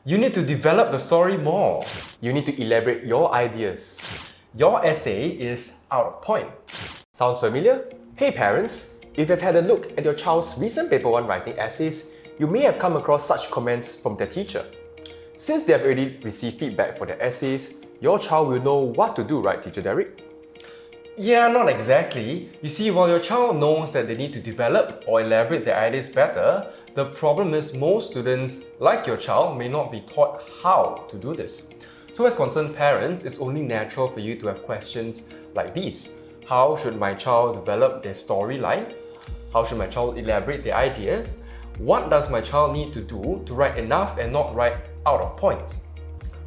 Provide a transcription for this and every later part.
You need to develop the story more. You need to elaborate your ideas. Your essay is out of point. Sounds familiar? Hey parents, if you've had a look at your child's recent Paper 1 writing essays, you may have come across such comments from their teacher. Since they have already received feedback for their essays, your child will know what to do, right, Teacher Derek? Yeah, not exactly. You see, while your child knows that they need to develop or elaborate their ideas better, the problem is most students, like your child, may not be taught how to do this. So as concerned parents, it's only natural for you to have questions like these. How should my child develop their storyline? How should my child elaborate their ideas? What does my child need to do to write enough and not write out of point?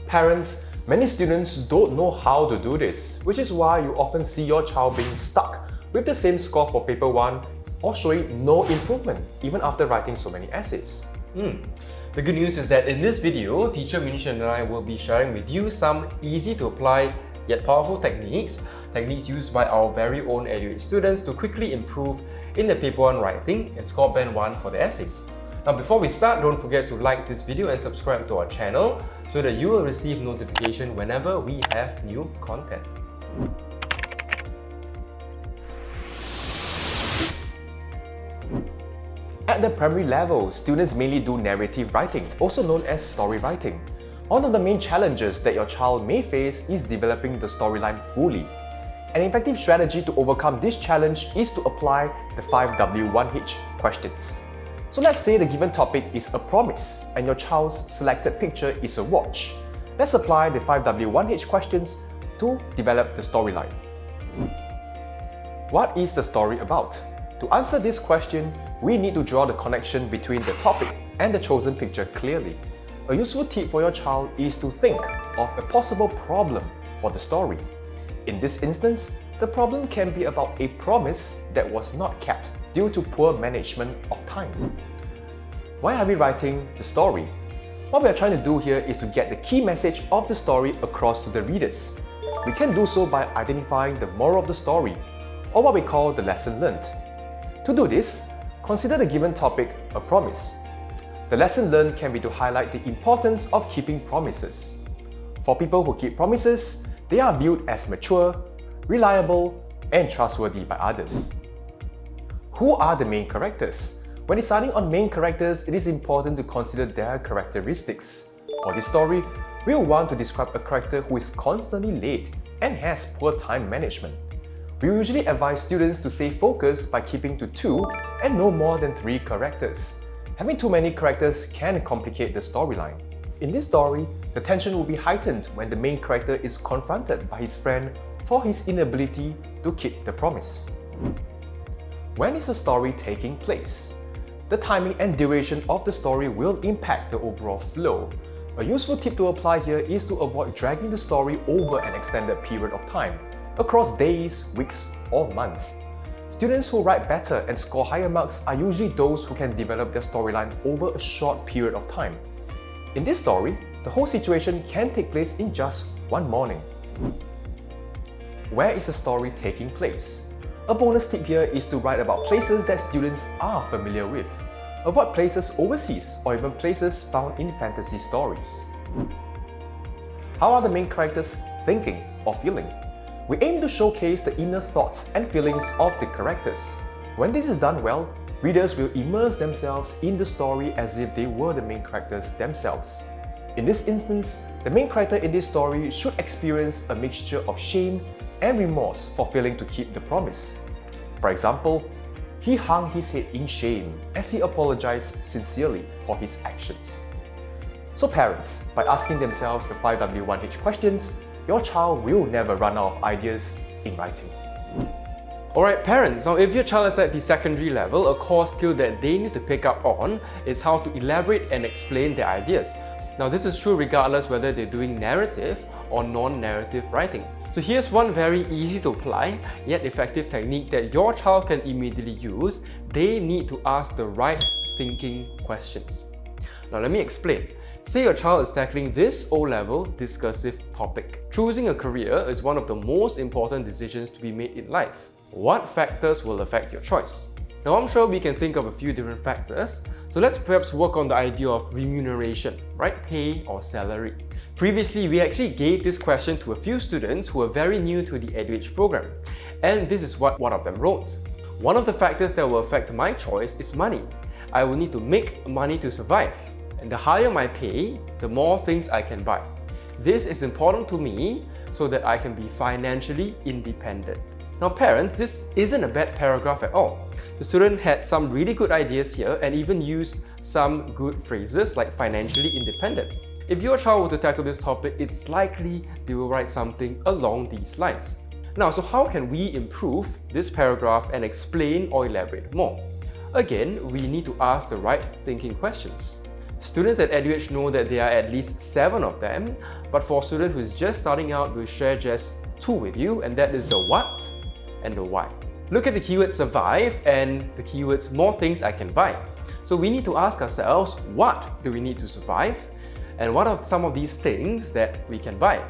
Parents, many students don't know how to do this, which is why you often see your child being stuck with the same score for Paper 1 or showing no improvement even after writing so many essays. The good news is that in this video, Teacher Minisha and I will be sharing with you some easy to apply yet powerful techniques used by our very own EduEdge students to quickly improve in the Paper 1 writing and score Band 1 for the essays. Now before we start, don't forget to like this video and subscribe to our channel so that you will receive notification whenever we have new content. At the primary level, students mainly do narrative writing, also known as story writing. One of the main challenges that your child may face is developing the storyline fully. An effective strategy to overcome this challenge is to apply the 5W1H questions. So let's say the given topic is a promise and your child's selected picture is a watch. Let's apply the 5W1H questions to develop the storyline. What is the story about? To answer this question, we need to draw the connection between the topic and the chosen picture clearly. A useful tip for your child is to think of a possible problem for the story. In this instance, the problem can be about a promise that was not kept due to poor management of time. Why are we writing the story? What we are trying to do here is to get the key message of the story across to the readers. We can do so by identifying the moral of the story, or what we call the lesson learned. To do this, consider the given topic a promise. The lesson learned can be to highlight the importance of keeping promises. For people who keep promises, they are viewed as mature, reliable, and trustworthy by others. Who are the main characters? When deciding on main characters, it is important to consider their characteristics. For this story, we will want to describe a character who is constantly late and has poor time management. We usually advise students to stay focused by keeping to 2 and no more than 3 characters. Having too many characters can complicate the storyline. In this story, the tension will be heightened when the main character is confronted by his friend for his inability to keep the promise. When is the story taking place? The timing and duration of the story will impact the overall flow. A useful tip to apply here is to avoid dragging the story over an extended period of time, across days, weeks, or months. Students who write better and score higher marks are usually those who can develop their storyline over a short period of time. In this story, the whole situation can take place in just one morning. Where is the story taking place? A bonus tip here is to write about places that students are familiar with. Avoid places overseas or even places found in fantasy stories. How are the main characters thinking or feeling? We aim to showcase the inner thoughts and feelings of the characters. When this is done well, readers will immerse themselves in the story as if they were the main characters themselves. In this instance, the main character in this story should experience a mixture of shame and remorse for failing to keep the promise. For example, he hung his head in shame as he apologized sincerely for his actions. So parents, by asking themselves the 5W1H questions, your child will never run out of ideas in writing. Alright parents, now if your child is at the secondary level, a core skill that they need to pick up on is how to elaborate and explain their ideas. Now this is true regardless whether they're doing narrative or non-narrative writing. So here's one very easy to apply yet effective technique that your child can immediately use. They need to ask the right thinking questions. Now let me explain. Say your child is tackling this O-level discursive topic. Choosing a career is one of the most important decisions to be made in life. What factors will affect your choice? Now I'm sure we can think of a few different factors, so let's perhaps work on the idea of remuneration, right? Pay or salary. Previously, we actually gave this question to a few students who are very new to the EduEdge program, and this is what one of them wrote. One of the factors that will affect my choice is money. I will need to make money to survive, and the higher my pay, the more things I can buy. This is important to me so that I can be financially independent. Now parents, this isn't a bad paragraph at all. The student had some really good ideas here and even used some good phrases like financially independent. If your child were to tackle this topic, it's likely they will write something along these lines. Now, so how can we improve this paragraph and explain or elaborate more? Again, we need to ask the right thinking questions. Students at EduEdge know that there are at least 7 of them, but for a student who is just starting out, we'll share just 2 with you, and that is the what and the why. Look at the keyword survive and the keywords more things I can buy. So we need to ask ourselves, what do we need to survive? And what are some of these things that we can buy?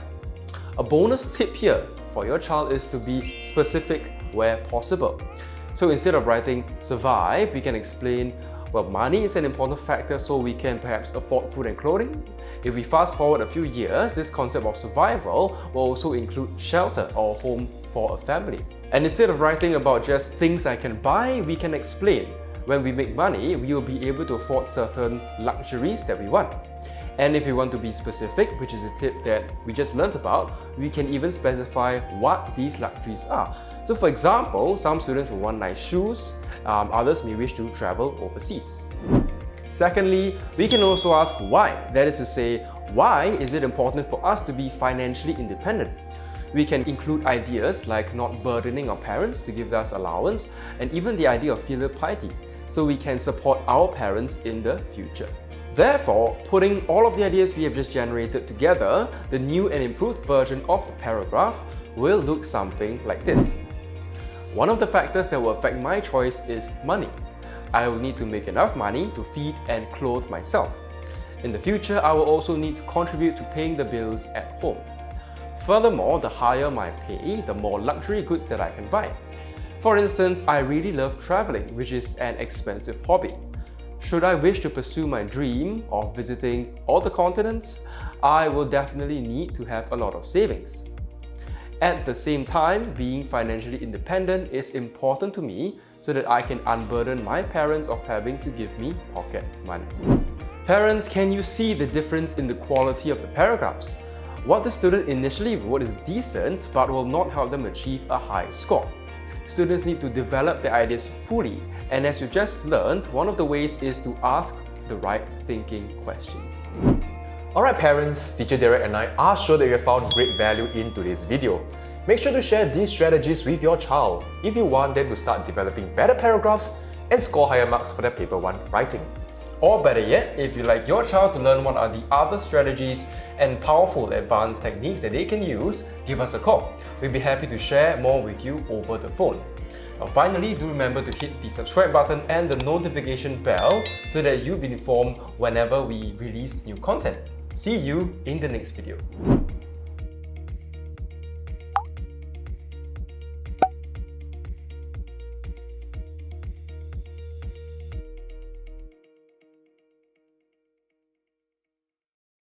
A bonus tip here for your child is to be specific where possible. So instead of writing survive, we can explain, well, money is an important factor, so we can perhaps afford food and clothing. If we fast forward a few years, this concept of survival will also include shelter or home for a family. And instead of writing about just things I can buy, we can explain, when we make money, we will be able to afford certain luxuries that we want. And if we want to be specific, which is a tip that we just learned about, we can even specify what these luxuries are. So for example, some students will want nice shoes, others may wish to travel overseas. Secondly, we can also ask why. That is to say, why is it important for us to be financially independent? We can include ideas like not burdening our parents to give us allowance, and even the idea of filial piety, so we can support our parents in the future. Therefore, putting all of the ideas we have just generated together, the new and improved version of the paragraph will look something like this. One of the factors that will affect my choice is money. I will need to make enough money to feed and clothe myself. In the future, I will also need to contribute to paying the bills at home. Furthermore, the higher my pay, the more luxury goods that I can buy. For instance, I really love traveling, which is an expensive hobby. Should I wish to pursue my dream of visiting all the continents, I will definitely need to have a lot of savings. At the same time, being financially independent is important to me so that I can unburden my parents of having to give me pocket money. Parents, can you see the difference in the quality of the paragraphs? What the student initially wrote is decent but will not help them achieve a high score. Students need to develop their ideas fully, and as you just learned, one of the ways is to ask the right thinking questions. Alright parents, Teacher Derek and I are sure that you have found great value in today's video. Make sure to share these strategies with your child if you want them to start developing better paragraphs and score higher marks for their Paper 1 writing. Or better yet, if you'd like your child to learn what are the other strategies and powerful advanced techniques that they can use, give us a call. We'll be happy to share more with you over the phone. Now finally, do remember to hit the subscribe button and the notification bell so that you'll be informed whenever we release new content. See you in the next video.